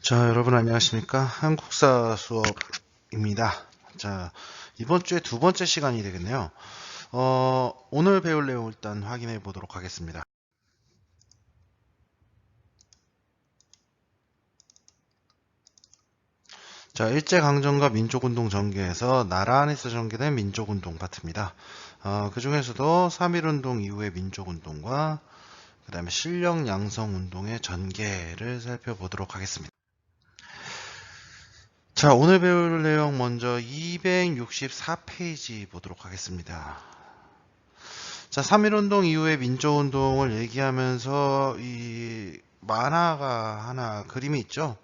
자, 여러분 안녕하십니까? 한국사 수업입니다. 자, 이번 주에 두 번째 시간이 되겠네요. 오늘 배울 내용 일단 확인해 보도록 하겠습니다. 자, 일제강점과 민족운동 전개에서 나라 안에서 전개된 민족운동 파트입니다. 그 중에서도 3.1운동 이후의 민족운동과 그 다음에 실력 양성운동의 전개를 살펴보도록 하겠습니다. 자, 오늘 배울 내용 먼저 264페이지 보도록 하겠습니다. 자, 3.1운동 이후의 민족운동을 얘기하면서 이 만화가 하나 그림이 있죠.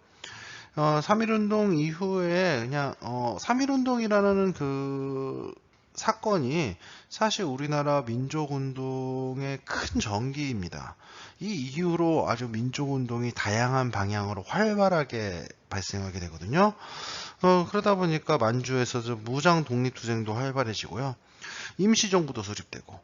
3.1운동 이후에 그냥 3.1운동이라는 그 사건이 사실 우리나라 민족운동의 큰 전기입니다. 이 이후로 아주 민족운동이 다양한 방향으로 활발하게 발생하게 되거든요. 그러다 보니까 만주에서 무장 독립투쟁도 활발해지고요. 임시정부도 수립되고,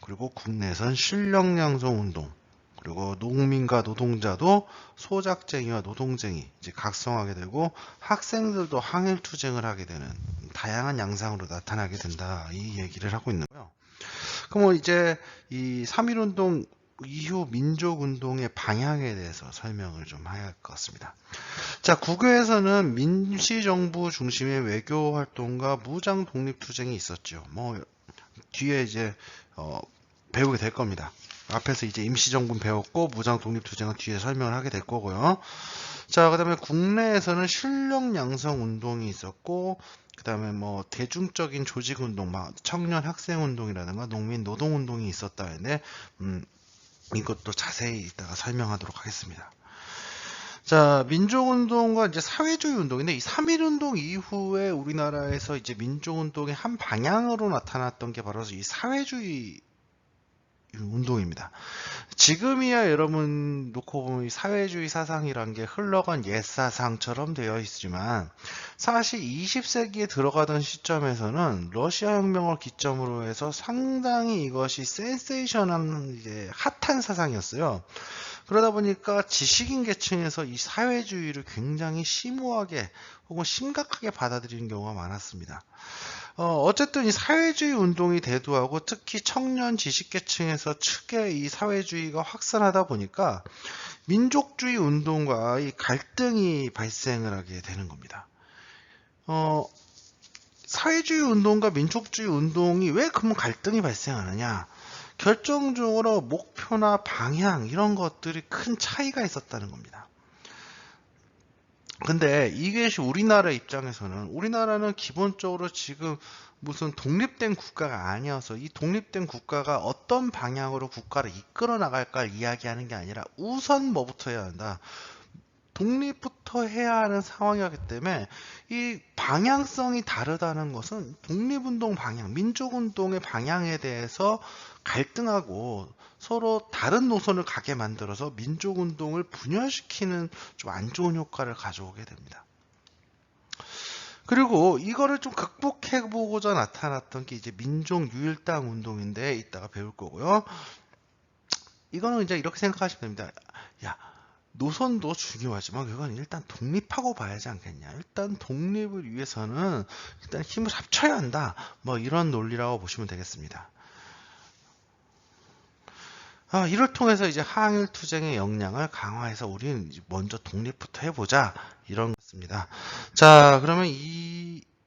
그리고 국내선 실력양성운동, 그리고 농민과 노동자도 소작쟁이와 노동쟁이 이제 각성하게 되고, 학생들도 항일투쟁을 하게 되는 다양한 양상으로 나타나게 된다, 이 얘기를 하고 있는 거예요. 그럼 이제 이 3.1운동 이후 민족운동의 방향에 대해서 설명을 좀 해야 할 것 같습니다. 자, 국외에서는 민시정부 중심의 외교 활동과 무장 독립투쟁이 있었죠. 뭐 뒤에 이제 배우게 될 겁니다. 앞에서 이제 임시정부는 배웠고 무장 독립투쟁은 뒤에 설명을 하게 될 거고요. 자, 그 다음에 국내에서는 실력 양성 운동이 있었고, 그 다음에 뭐 대중적인 조직 운동, 청년 학생 운동이라든가 농민 노동 운동이 있었다는데, 이것도 자세히 이따가 설명하도록 하겠습니다. 자, 민족운동과 이제 사회주의 운동인데, 이 3.1운동 이후에 우리나라에서 이제 민족운동의 한 방향으로 나타났던 게 바로 이 사회주의 운동입니다. 지금이야 여러분 놓고 보면 이 사회주의 사상이란 게 흘러간 옛사상처럼 되어 있지만, 사실 20세기에 들어가던 시점에서는 러시아 혁명을 기점으로 해서 상당히 이것이 센세이션한 이제 핫한 사상이었어요. 그러다 보니까 지식인 계층에서 이 사회주의를 굉장히 심오하게 혹은 심각하게 받아들이는 경우가 많았습니다. 어쨌든 이 사회주의 운동이 대두하고 특히 청년 지식계층에서 측의 이 사회주의가 확산하다 보니까 민족주의 운동과 이 갈등이 발생을 하게 되는 겁니다. 사회주의 운동과 민족주의 운동이 왜 그러면 갈등이 발생하느냐? 결정적으로 목표나 방향 이런 것들이 큰 차이가 있었다는 겁니다. 근데 이것이 우리나라 입장에서는, 우리나라는 기본적으로 지금 무슨 독립된 국가가 아니어서 이 독립된 국가가 어떤 방향으로 국가를 이끌어 나갈까를 이야기하는 게 아니라 우선 뭐부터 해야 한다, 독립부터 해야 하는 상황이었기 때문에 이 방향성이 다르다는 것은 독립운동 방향, 민족운동의 방향에 대해서 갈등하고 서로 다른 노선을 가게 만들어서 민족운동을 분열시키는 좀 안 좋은 효과를 가져오게 됩니다. 그리고 이거를 좀 극복해보고자 나타났던 게 이제 민족유일당 운동인데 이따가 배울 거고요. 이거는 이제 이렇게 생각하시면 됩니다. 야, 노선도 중요하지만 그건 일단 독립하고 봐야지 않겠냐. 일단 독립을 위해서는 일단 힘을 합쳐야 한다. 뭐 이런 논리라고 보시면 되겠습니다. 이를 통해서 이제 항일 투쟁의 역량을 강화해서 우리는 먼저 독립부터 해보자, 이런 것입니다. 자, 그러면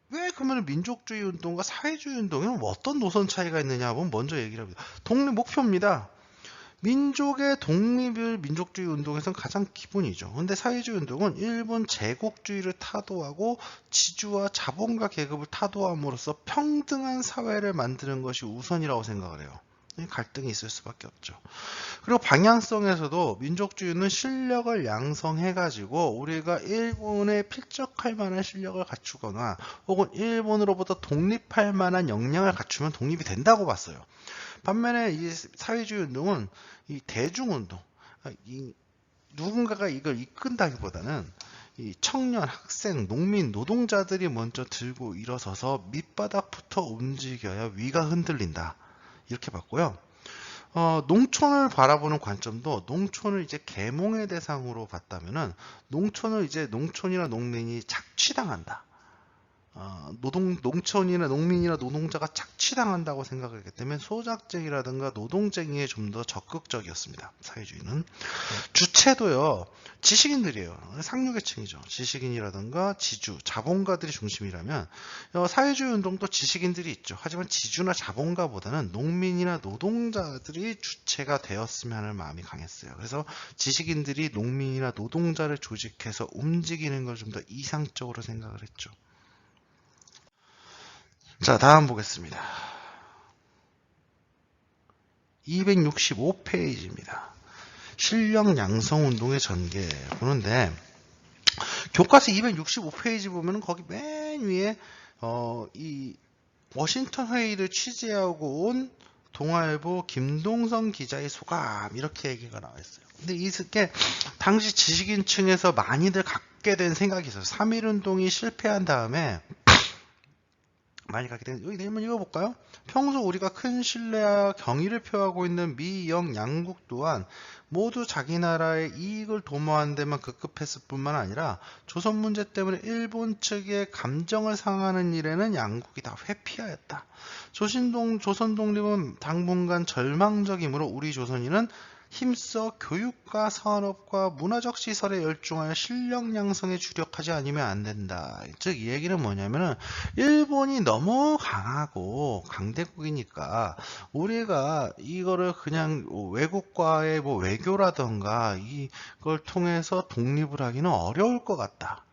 왜 그러면 민족주의 운동과 사회주의 운동은 어떤 노선 차이가 있느냐 하면 먼저 얘기를 합니다. 독립 목표입니다. 민족의 독립을 민족주의 운동에서는 가장 기본이죠. 근데 사회주의 운동은 일본 제국주의를 타도하고 지주와 자본가 계급을 타도함으로써 평등한 사회를 만드는 것이 우선이라고 생각을 해요. 갈등이 있을 수밖에 없죠. 그리고 방향성에서도 민족주의는 실력을 양성해가지고 우리가 일본에 필적할 만한 실력을 갖추거나 혹은 일본으로부터 독립할 만한 역량을 갖추면 독립이 된다고 봤어요. 반면에 이 사회주의 운동은 이 대중운동, 누군가가 이걸 이끈다기보다는 이 청년, 학생, 농민, 노동자들이 먼저 들고 일어서서 밑바닥부터 움직여야 위가 흔들린다, 이렇게 봤고요. 농촌을 바라보는 관점도 농촌을 이제 계몽의 대상으로 봤다면은 농촌을 이제 농촌이나 농민이 착취당한다. 농촌이나 농민이나 노동자가 착취당한다고 생각하기 때문에 소작쟁이라든가 노동쟁이에 좀 더 적극적이었습니다. 사회주의는. 주체도요, 지식인들이에요. 상류계층이죠. 지식인이라든가 지주, 자본가들이 중심이라면 사회주의 운동도 지식인들이 있죠. 하지만 지주나 자본가보다는 농민이나 노동자들이 주체가 되었으면 하는 마음이 강했어요. 그래서 지식인들이 농민이나 노동자를 조직해서 움직이는 걸 좀 더 이상적으로 생각을 했죠. 자, 다음 보겠습니다. 265페이지입니다. 실력 양성 운동의 전개 보는데, 교과서 265페이지 보면은 거기 맨 위에 이 워싱턴 회의를 취재하고 온 동아일보 김동성 기자의 소감, 이렇게 얘기가 나와 있어요. 근데 이게 당시 지식인층에서 많이들 갖게 된 생각이 있어요. 3.1운동이 실패한 다음에 많이 갖게 된, 여기 한번 읽어볼까요? 평소 우리가 큰 신뢰와 경의를 표하고 있는 미, 영 양국 또한 모두 자기 나라의 이익을 도모하는 데만 급급했을 뿐만 아니라 조선 문제 때문에 일본 측의 감정을 상하는 일에는 양국이 다 회피하였다. 조선 독립은 당분간 절망적이므로 우리 조선인은 힘써 교육과 산업과 문화적 시설에 열중하여 실력 양성에 주력하지 않으면 안 된다. 즉 이 얘기는 뭐냐면은 일본이 너무 강하고 강대국이니까 우리가 이거를 그냥 외국과의 뭐 외교라던가 이걸 통해서 독립을 하기는 어려울 것 같다.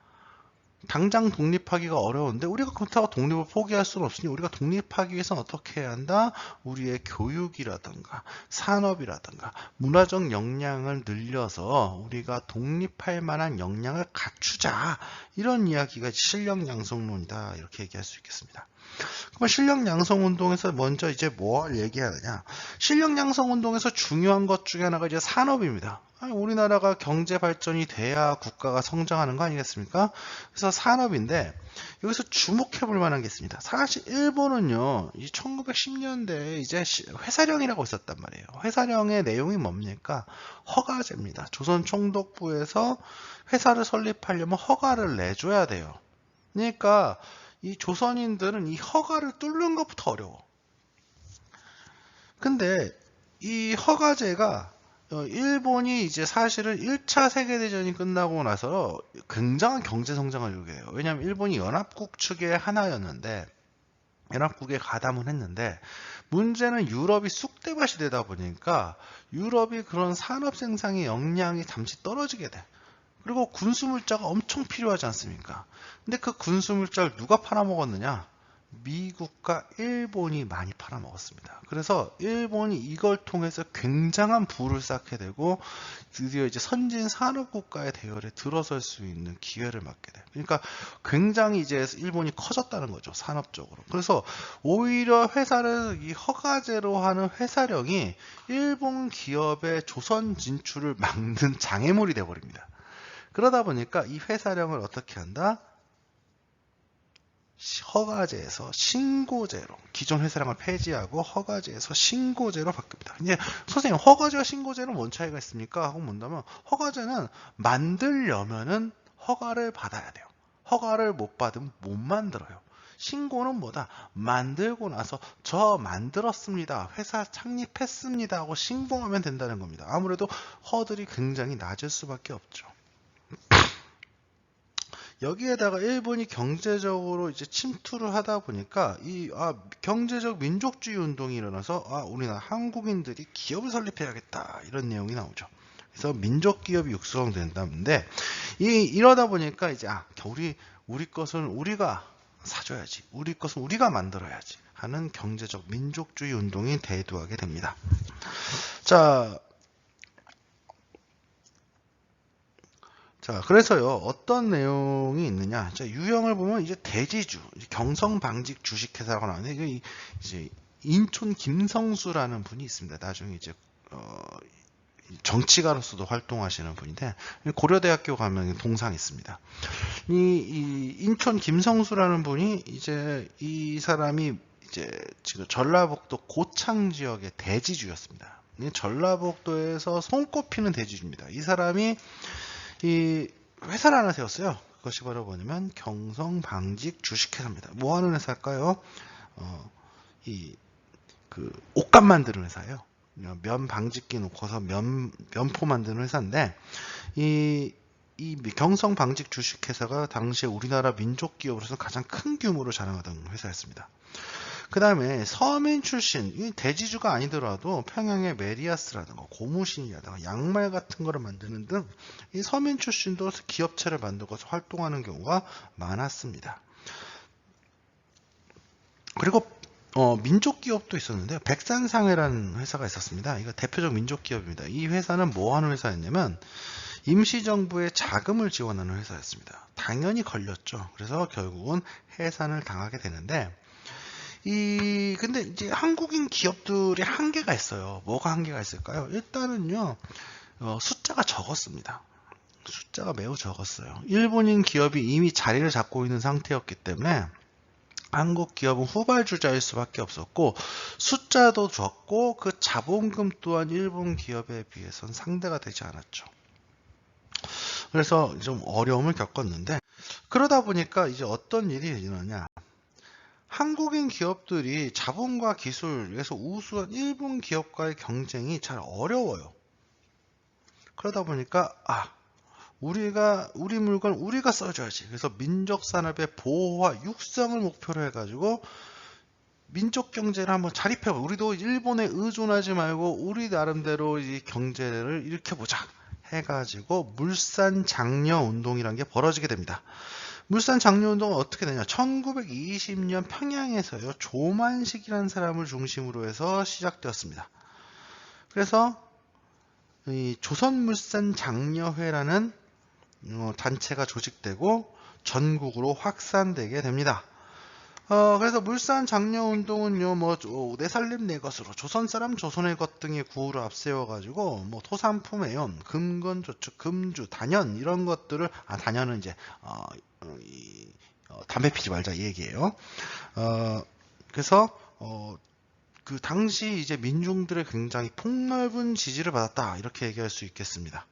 당장 독립하기가 어려운데 우리가 그렇다고 독립을 포기할 수는 없으니 우리가 독립하기 위해서는 어떻게 해야 한다? 우리의 교육이라든가 산업이라든가 문화적 역량을 늘려서 우리가 독립할 만한 역량을 갖추자. 이런 이야기가 실력 양성론이다. 이렇게 얘기할 수 있겠습니다. 그럼 실력 양성 운동에서 먼저 이제 뭘 얘기하느냐? 실력 양성 운동에서 중요한 것 중에 하나가 이제 산업입니다. 우리나라가 경제 발전이 돼야 국가가 성장하는 거 아니겠습니까? 그래서 산업인데 여기서 주목해 볼 만한 게 있습니다. 사실 일본은요, 이 1910년대에 이제 회사령이라고 있었단 말이에요. 회사령의 내용이 뭡니까? 허가제입니다. 조선 총독부에서 회사를 설립하려면 허가를 내줘야 돼요. 그러니까 이 조선인들은 이 허가를 뚫는 것부터 어려워. 근데 이 허가제가 일본이 이제 사실은 1차 세계대전이 끝나고 나서 굉장한 경제 성장을 요구해요. 왜냐하면 일본이 연합국 측의 하나였는데 연합국에 가담을 했는데 문제는 유럽이 쑥대밭이 되다 보니까 유럽이 그런 산업 생산의 역량이 잠시 떨어지게 돼. 그리고 군수물자가 엄청 필요하지 않습니까? 근데 그 군수물자를 누가 팔아먹었느냐? 미국과 일본이 많이 팔아먹었습니다. 그래서 일본이 이걸 통해서 굉장한 부를 쌓게 되고 드디어 이제 선진 산업국가의 대열에 들어설 수 있는 기회를 맞게 돼요. 그러니까 굉장히 이제 일본이 커졌다는 거죠. 산업적으로. 그래서 오히려 회사를 이 허가제로 하는 회사령이 일본 기업의 조선 진출을 막는 장애물이 돼버립니다. 그러다 보니까 이 회사령을 어떻게 한다? 허가제에서 신고제로, 기존 회사령을 폐지하고 허가제에서 신고제로 바뀝니다. 이제 선생님, 허가제와 신고제는 뭔 차이가 있습니까? 하고 문다면 허가제는 만들려면은 허가를 받아야 돼요. 허가를 못 받으면 못 만들어요. 신고는 뭐다? 만들고 나서 저 만들었습니다. 회사 창립했습니다. 하고 신고하면 된다는 겁니다. 아무래도 허들이 굉장히 낮을 수밖에 없죠. 여기에다가 일본이 경제적으로 이제 침투를 하다 보니까 경제적 민족주의 운동이 일어나서 우리나라 한국인들이 기업을 설립해야겠다 이런 내용이 나오죠. 그래서 민족 기업이 육성된다는데 이러다 보니까 이제 우리 것은 우리가 사줘야지, 우리 것은 우리가 만들어야지 하는 경제적 민족주의 운동이 대두하게 됩니다. 자, 그래서요, 어떤 내용이 있느냐. 자, 유형을 보면 이제 대지주, 경성방직 주식회사라고 나오는데, 이제 인촌 김성수라는 분이 있습니다. 나중에 이제, 정치가로서도 활동하시는 분인데, 고려대학교 가면 동상이 있습니다. 이 인촌 김성수라는 분이 이 사람이 이제 지금 전라북도 고창 지역의 대지주였습니다. 전라북도에서 손꼽히는 대주주입니다. 이 사람이 이 회사를 하나 세웠어요. 그것이 바로 뭐냐면 경성방직 주식회사입니다. 뭐 하는 회사일까요? 옷감 만드는 회사예요. 면 방직기 놓고서 면포 만드는 회사인데, 이 경성방직 주식회사가 당시에 우리나라 민족기업으로서 가장 큰 규모로 자랑하던 회사였습니다. 그 다음에 서민 출신, 이 대지주가 아니더라도 평양의 메리아스라든가 고무신이라든가 양말 같은 거를 만드는 등 이 서민 출신도 기업체를 만들고서 활동하는 경우가 많았습니다. 그리고 민족기업도 있었는데요. 백산상회라는 회사가 있었습니다. 이거 대표적 민족기업입니다. 이 회사는 뭐 하는 회사였냐면 임시정부의 자금을 지원하는 회사였습니다. 당연히 걸렸죠. 그래서 결국은 해산을 당하게 되는데, 근데 이제 한국인 기업들이 한계가 있어요. 뭐가 한계가 있을까요? 일단은요, 숫자가 적었습니다. 숫자가 매우 적었어요. 일본인 기업이 이미 자리를 잡고 있는 상태였기 때문에 한국 기업은 후발주자일 수밖에 없었고, 숫자도 적고 그 자본금 또한 일본 기업에 비해서는 상대가 되지 않았죠. 그래서 좀 어려움을 겪었는데, 그러다 보니까 이제 어떤 일이 일어나냐, 한국인 기업들이 자본과 기술에서 우수한 일본 기업과의 경쟁이 잘 어려워요. 그러다 보니까 우리 물건 우리가 써줘야지. 그래서 민족 산업의 보호와 육성을 목표로 해가지고 민족 경제를 한번 자립해봐. 우리도 일본에 의존하지 말고 우리 나름대로 이 경제를 일으켜보자 해가지고 물산 장려 운동이라는 게 벌어지게 됩니다. 물산 장려 운동은 어떻게 되냐? 1920년 평양에서요, 조만식이라는 사람을 중심으로 해서 시작되었습니다. 그래서 이 조선물산 장려회라는 단체가 조직되고 전국으로 확산되게 됩니다. 그래서 물산 장려 운동은요, 내 살림 내 것으로 조선 사람 조선의 것 등의 구호를 앞세워가지고 토산품 애연, 금건 조축, 금주, 단연 이런 것들을 단연은 이제 담배 피지 말자 이 얘기예요. 그래서 그 당시 이제 민중들의 굉장히 폭넓은 지지를 받았다 이렇게 얘기할 수 있겠습니다.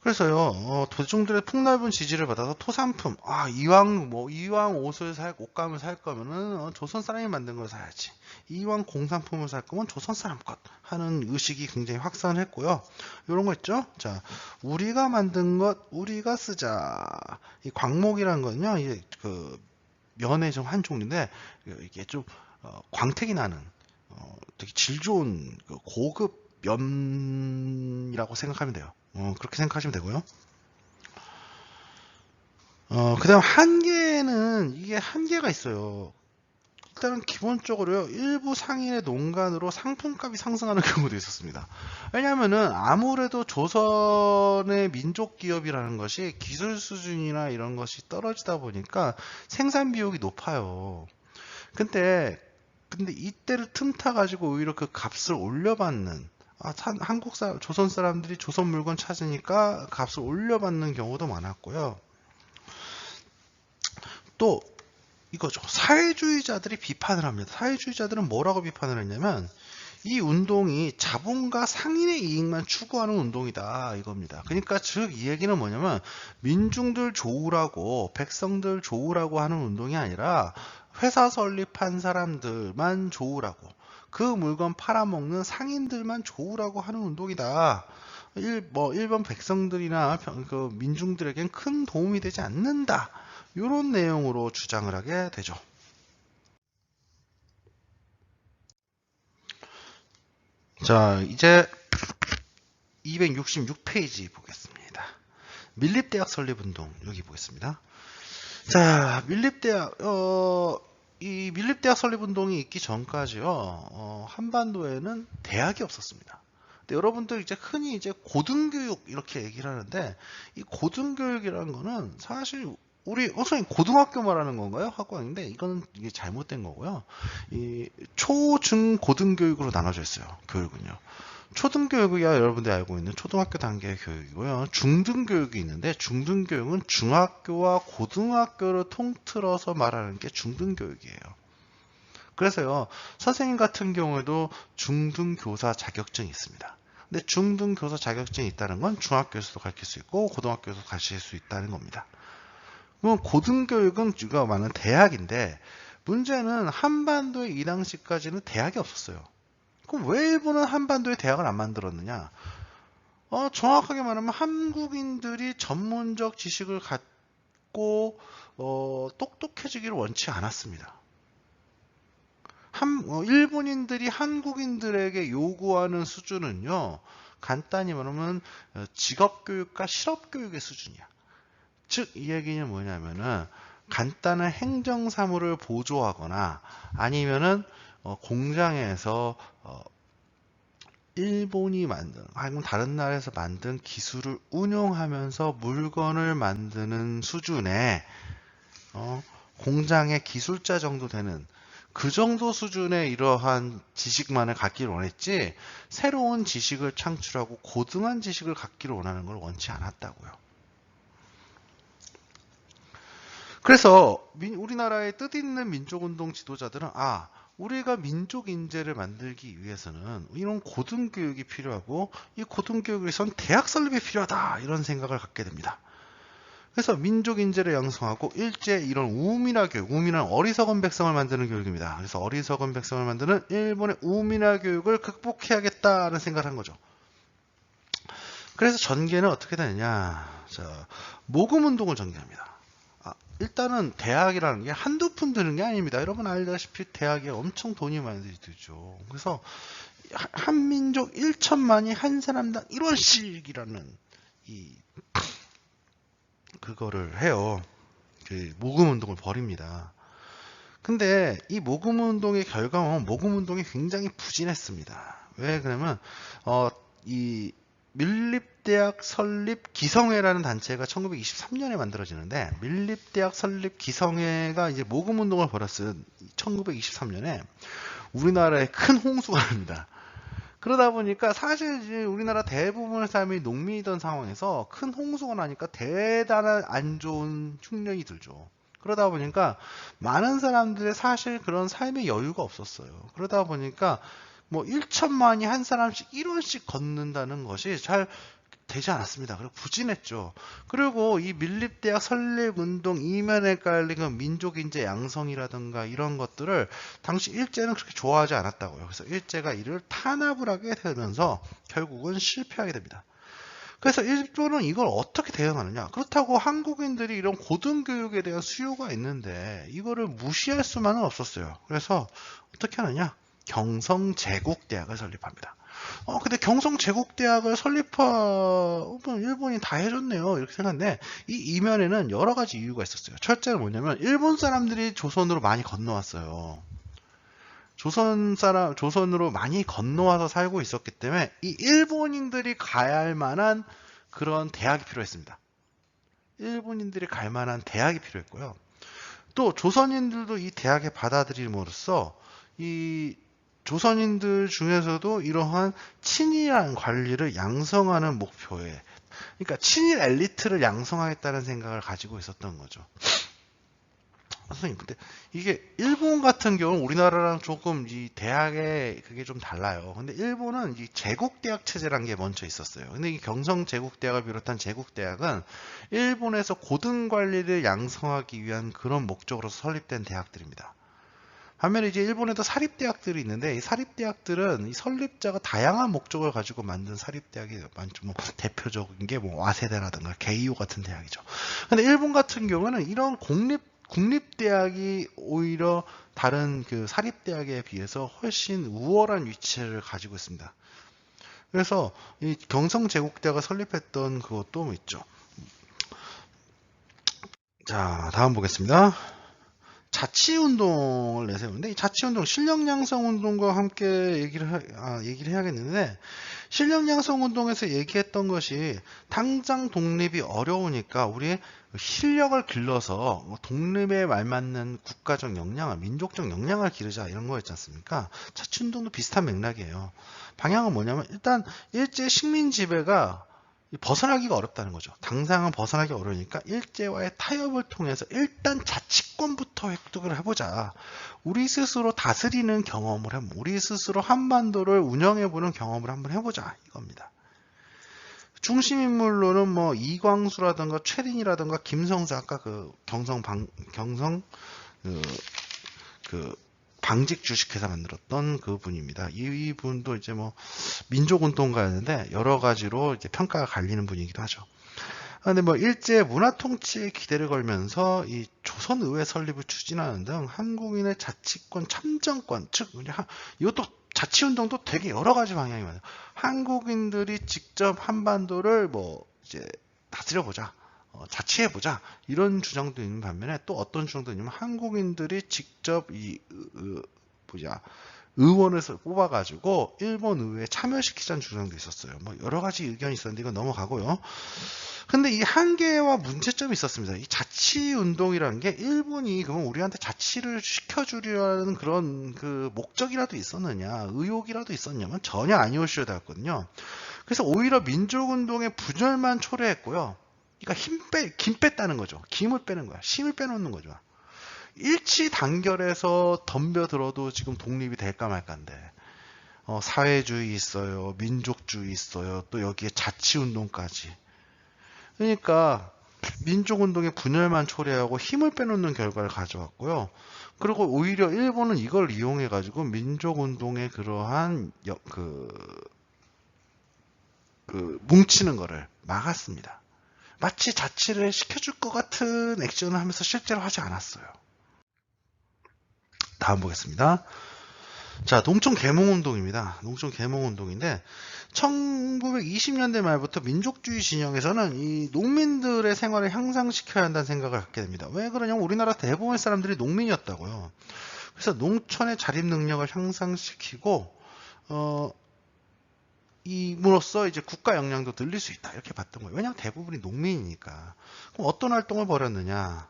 그래서요, 대중들의 폭넓은 지지를 받아서 토산품, 이왕 옷감을 살 거면은 조선 사람이 만든 걸 사야지. 이왕 공산품을 살 거면 조선 사람 것 하는 의식이 굉장히 확산을 했고요. 이런 거 있죠? 자, 우리가 만든 것 우리가 쓰자. 이 광목이라는 건요, 이게 그 면의 좀 한 종류인데 이게 좀 광택이 나는 되게 질 좋은 고급 면이라고 생각하면 돼요. 그렇게 생각하시면 되고요. 그 다음 이게 한계가 있어요. 일단은 기본적으로요, 일부 상인의 농간으로 상품값이 상승하는 경우도 있었습니다. 왜냐하면은 아무래도 조선의 민족 기업이라는 것이 기술 수준이나 이런 것이 떨어지다 보니까 생산 비용이 높아요. 근데 이때를 틈타 가지고 오히려 그 값을 올려받는, 조선 사람들이 조선 물건 찾으니까 값을 올려받는 경우도 많았고요. 또 이거죠. 사회주의자들이 비판을 합니다. 사회주의자들은 뭐라고 비판을 했냐면 이 운동이 자본가 상인의 이익만 추구하는 운동이다 이겁니다. 그러니까 즉 이 얘기는 뭐냐면 민중들 좋으라고 백성들 좋으라고 하는 운동이 아니라 회사 설립한 사람들만 좋으라고, 그 물건 팔아먹는 상인들만 좋으라고 하는 운동이다. 일본 백성들이나 그 민중들에겐 큰 도움이 되지 않는다. 이런 내용으로 주장을 하게 되죠. 자, 이제 266페이지 보겠습니다. 밀립대학 설립운동 여기 보겠습니다. 자, 밀립대학 이 밀립대학 설립운동이 있기 전까지요, 한반도에는 대학이 없었습니다. 근데 여러분들 이제 흔히 이제 고등교육 이렇게 얘기를 하는데, 이 고등교육이라는 거는 사실 우리 선생님 고등학교 말하는 건가요? 하고 있는데 이게 잘못된 거고요. 이 초, 중, 고등교육으로 나눠져 있어요. 교육은요. 초등교육이야 여러분들이 알고 있는 초등학교 단계의 교육이고요. 중등교육이 있는데 중등교육은 중학교와 고등학교를 통틀어서 말하는 게 중등교육이에요. 그래서요, 선생님 같은 경우에도 중등교사 자격증이 있습니다. 근데 중등교사 자격증이 있다는 건 중학교에서도 가르칠 수 있고 고등학교에서도 가르칠 수 있다는 겁니다. 그럼 고등교육은 우리가 말하는 대학인데, 문제는 한반도에 이 당시까지는 대학이 없었어요. 그럼 왜 일본은 한반도에 대학을 안 만들었느냐? 정확하게 말하면 한국인들이 전문적 지식을 갖고 똑똑해지기를 원치 않았습니다. 일본인들이 한국인들에게 요구하는 수준은요, 간단히 말하면 직업교육과 실업교육의 수준이야. 즉, 이 얘기는 뭐냐면은 간단한 행정사무를 보조하거나 아니면은 공장에서 일본이 만든, 아니면 다른 나라에서 만든 기술을 운용하면서 물건을 만드는 수준의 공장의 기술자 정도 되는 그 정도 수준의 이러한 지식만을 갖기를 원했지, 새로운 지식을 창출하고 고등한 지식을 갖기를 원하는 걸 원치 않았다고요. 그래서 우리나라의 뜻있는 민족운동 지도자들은 우리가 민족 인재를 만들기 위해서는 이런 고등교육이 필요하고 이 고등교육에선 대학 설립이 필요하다, 이런 생각을 갖게 됩니다. 그래서 민족 인재를 양성하고 일제 이런 우민화 교육, 우민화는 어리석은 백성을 만드는 교육입니다. 그래서 어리석은 백성을 만드는 일본의 우민화 교육을 극복해야겠다는 생각을 한 거죠. 그래서 전개는 어떻게 되느냐? 자, 모금운동을 전개합니다. 일단은 대학이라는 게 한두 푼 드는 게 아닙니다. 여러분 알다시피 대학에 엄청 돈이 많이 들죠. 그래서 한민족 1천만이 한 사람당 1원씩이라는 그거를 해요. 그 모금운동을 벌입니다. 근데 이 모금운동의 결과는 모금운동이 굉장히 부진했습니다. 왜 그러면 이 밀립대학 설립 기성회라는 단체가 1923년에 만들어지는데, 밀립대학 설립 기성회가 이제 모금운동을 벌였은 1923년에 우리나라에 큰 홍수가 납니다. 그러다 보니까 사실 이제 우리나라 대부분의 사람이 농민이던 상황에서 큰 홍수가 나니까 대단한 안 좋은 흉년이 들죠. 그러다 보니까 많은 사람들의 사실 그런 삶의 여유가 없었어요. 그러다 보니까 1천만이 한 사람씩 1원씩 걷는다는 것이 잘 되지 않았습니다. 그리고 부진했죠. 그리고 이 밀립대학 설립운동 이면에 깔린 그 민족인재 양성이라든가 이런 것들을 당시 일제는 그렇게 좋아하지 않았다고요. 그래서 일제가 이를 탄압을 하게 되면서 결국은 실패하게 됩니다. 그래서 일본은 이걸 어떻게 대응하느냐? 그렇다고 한국인들이 이런 고등교육에 대한 수요가 있는데 이거를 무시할 수만은 없었어요. 그래서 어떻게 하느냐? 경성제국대학을 설립합니다. 근데 경성제국대학을 일본이 다 해줬네요, 이렇게 생각했는데, 이 이면에는 여러 가지 이유가 있었어요. 첫째는 뭐냐면 일본 사람들이 조선으로 많이 건너왔어요. 조선으로 많이 건너와서 살고 있었기 때문에 이 일본인들이 가야 할 만한 그런 대학이 필요했습니다. 일본인들이 갈 만한 대학이 필요했고요. 또 조선인들도 이 대학에 받아들임으로써 이 조선인들 중에서도 이러한 친일한 관리를 양성하는 목표에, 그러니까 친일 엘리트를 양성하겠다는 생각을 가지고 있었던 거죠. 선생님, 근데 이게 일본 같은 경우는 우리나라랑 조금 이 대학에 그게 좀 달라요. 근데 일본은 이 제국대학 체제라는 게 먼저 있었어요. 근데 이 경성제국대학을 비롯한 제국대학은 일본에서 고등관리를 양성하기 위한 그런 목적으로 설립된 대학들입니다. 반면에 이제 일본에도 사립대학들이 있는데, 이 사립대학들은 이 설립자가 다양한 목적을 가지고 만든 사립대학이 많죠. 대표적인 게 와세대라든가 게이오 같은 대학이죠. 근데 일본 같은 경우는 이런 국립대학이 오히려 다른 그 사립대학에 비해서 훨씬 우월한 위치를 가지고 있습니다. 그래서 이 경성제국대학을 설립했던 그것도 있죠. 자, 다음 보겠습니다. 자치운동을 내세우는데, 이 자치운동, 실력양성운동과 함께 얘기를 해야겠는데, 실력양성운동에서 얘기했던 것이 당장 독립이 어려우니까 우리의 실력을 길러서 독립에 알맞는 국가적 역량을, 민족적 역량을 기르자, 이런 거였지 않습니까? 자치운동도 비슷한 맥락이에요. 방향은 뭐냐면, 일단 일제 식민 지배가 벗어나기가 어렵다는 거죠. 당장은 벗어나기 어려우니까 일제와의 타협을 통해서 일단 자치권부터 획득을 해보자. 우리 스스로 다스리는 경험을 해보자. 우리 스스로 한반도를 운영해보는 경험을 한번 해보자. 이겁니다. 중심 인물로는 뭐 이광수라든가 최린이라든가 김성수, 아까 그 경성 그 방직 주식회사 만들었던 그 분입니다. 이분도 이제 뭐 민족운동가였는데 여러 가지로 이제 평가가 갈리는 분이기도 하죠. 근데 뭐 일제 문화 통치에 기대를 걸면서 이 조선의회 설립을 추진하는 등 한국인의 자치권 참정권, 즉 이것도 자치운동도 되게 여러 가지 방향이 많아요. 한국인들이 직접 한반도를 뭐 이제 다스려보자, 자치해보자, 이런 주장도 있는 반면에 또 어떤 주장도 있냐면 한국인들이 직접 의원을 뽑아가지고 일본 의회에 참여시키자는 주장도 있었어요. 뭐 여러 가지 의견이 있었는데 이건 넘어가고요. 근데 이 한계와 문제점이 있었습니다. 이 자치운동이라는 게 일본이 그럼 우리한테 자치를 시켜주려는 그런 그 목적이라도 있었느냐, 의욕이라도 있었냐면 전혀 아니었어야 되었거든요. 그래서 오히려 민족운동의 분열만 초래했고요. 그러니까 김 뺐다는 거죠. 김을 빼는 거야. 힘을 빼놓는 거죠. 일치 단결해서 덤벼들어도 지금 독립이 될까 말까인데 사회주의 있어요, 민족주의 있어요, 또 여기에 자치운동까지. 그러니까 민족운동의 분열만 초래하고 힘을 빼놓는 결과를 가져왔고요. 그리고 오히려 일본은 이걸 이용해 가지고 민족운동의 그러한 뭉치는 거를 막았습니다. 마치 자치를 시켜줄 것 같은 액션을 하면서 실제로 하지 않았어요. 다음 보겠습니다. 자, 농촌 계몽운동입니다. 농촌 계몽운동인데 1920년대 말부터 민족주의 진영에서는 이 농민들의 생활을 향상시켜야 한다는 생각을 갖게 됩니다. 왜 그러냐면 우리나라 대부분의 사람들이 농민이었다고요. 그래서 농촌의 자립 능력을 향상시키고 이므로써 이제 국가 역량도 늘릴 수 있다, 이렇게 봤던 거예요. 왜냐하면 대부분이 농민이니까. 그럼 어떤 활동을 벌였느냐?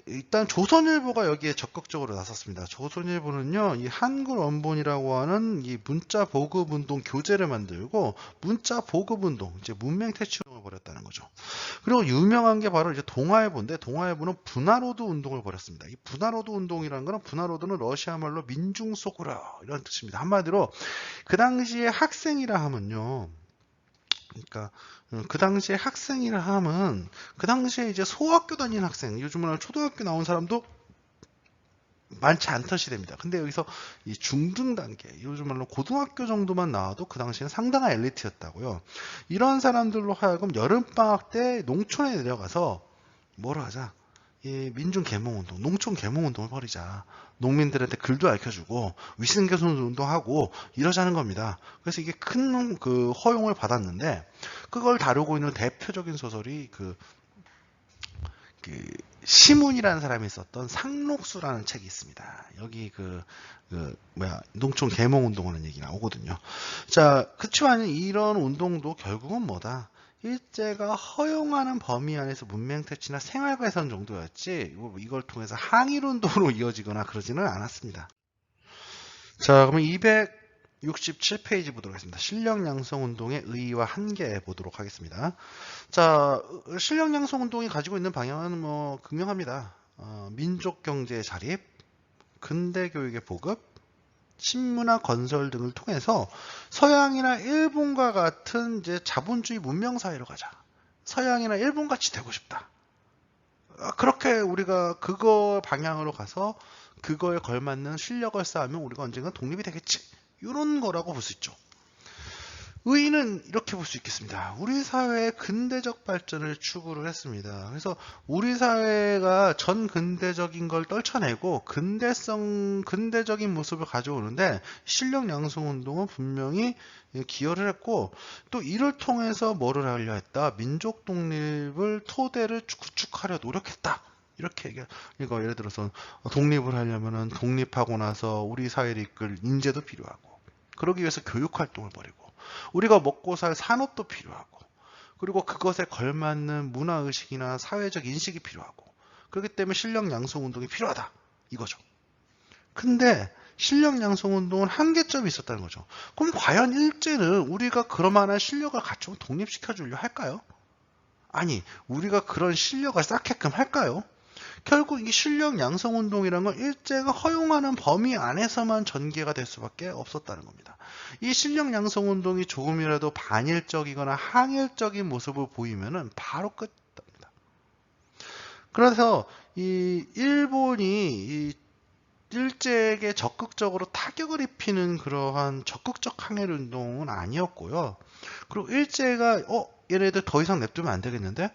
일단 조선일보가 여기에 적극적으로 나섰습니다. 조선일보는요, 이 한글 원본이라고 하는 이 문자 보급 운동 교재를 만들고 문자 보급 운동, 이제 문맹 퇴치 운동을 벌였다는 거죠. 그리고 유명한 게 바로 이제 동아일보인데 동아일보는 분화로드 운동을 벌였습니다. 이 분화로드 운동이라는 거는 분화로드는 러시아 말로 민중 속으로 이런 뜻입니다. 한마디로 그 당시에 학생이라 하면요. 그러니까 그 당시에 학생이라 하면 그 당시에 이제 소학교 다니는 학생, 요즘은 초등학교 나온 사람도 많지 않던 시대입니다. 근데 여기서 이 중등 단계, 요즘 말로 고등학교 정도만 나와도 그 당시에는 상당한 엘리트였다고요. 이런 사람들로 하여금 여름방학 때 농촌에 내려가서 뭘 하자? 이 민중 계몽운동, 농촌 계몽운동을 벌이자. 농민들한테 글도 알려주고 위생개선 운동하고 이러자는 겁니다. 그래서 이게 큰 그 허용을 받았는데 그걸 다루고 있는 대표적인 소설이 그 시문이라는 사람이 썼던 상록수라는 책이 있습니다. 여기 농촌 계몽운동하는 얘기 나오거든요. 자, 그치만 이런 운동도 결국은 뭐다? 일제가 허용하는 범위 안에서 문맹퇴치나 생활개선 정도였지 이걸 통해서 항일운동으로 이어지거나 그러지는 않았습니다. 자, 그러면 267페이지 보도록 하겠습니다. 실력양성운동의 의의와 한계 보도록 하겠습니다. 자, 실력양성운동이 가지고 있는 방향은 뭐 극명합니다. 민족경제의 자립, 근대교육의 보급, 신문화 건설 등을 통해서 서양이나 일본과 같은 이제 자본주의 문명사회로 가자. 서양이나 일본같이 되고 싶다. 그렇게 우리가 그거 방향으로 가서 그거에 걸맞는 실력을 쌓으면 우리가 언젠가 독립이 되겠지. 이런 거라고 볼 수 있죠. 의의는 이렇게 볼 수 있겠습니다. 우리 사회의 근대적 발전을 추구를 했습니다. 그래서 우리 사회가 전 근대적인 걸 떨쳐내고 근대적인 모습을 가져오는데 실력 양성 운동은 분명히 기여를 했고 또 이를 통해서 뭐를 하려 했다? 민족 독립을 토대를 구축하려 노력했다. 이렇게 이거 예를 들어서 독립을 하려면은 독립하고 나서 우리 사회를 이끌 인재도 필요하고 그러기 위해서 교육 활동을 벌이고 우리가 먹고 살 산업도 필요하고 그리고 그것에 걸맞는 문화의식이나 사회적 인식이 필요하고 그렇기 때문에 실력 양성 운동이 필요하다 이거죠. 근데 실력 양성 운동은 한계점이 있었다는 거죠. 그럼 과연 일제는 우리가 그러만한 실력을 갖추고 독립시켜 주려 할까요? 아니, 우리가 그런 실력을 쌓게끔 할까요? 결국 이 실력 양성 운동이란 건 일제가 허용하는 범위 안에서만 전개가 될 수밖에 없었다는 겁니다. 이 실력 양성 운동이 조금이라도 반일적이거나 항일적인 모습을 보이면은 바로 끝납니다. 그래서 이 일본이 이 일제에게 적극적으로 타격을 입히는 그러한 적극적 항일 운동은 아니었고요. 그리고 일제가 얘네들 더 이상 냅두면 안 되겠는데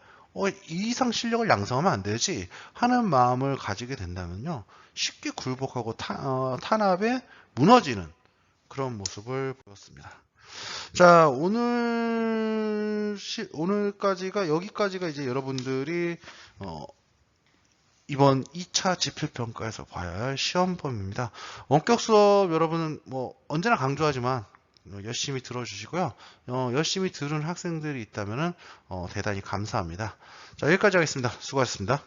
이 이상 실력을 양성하면 안 되지 하는 마음을 가지게 된다면요. 쉽게 굴복하고 탄압에 무너지는 그런 모습을 보였습니다. 자, 오늘까지가 여기까지가 이제 여러분들이 이번 2차 지필평가에서 봐야 할 시험범위입니다. 원격 수업 여러분은 뭐 언제나 강조하지만 열심히 들어주시고요. 열심히 들은 학생들이 있다면 대단히 감사합니다. 자, 여기까지 하겠습니다. 수고하셨습니다.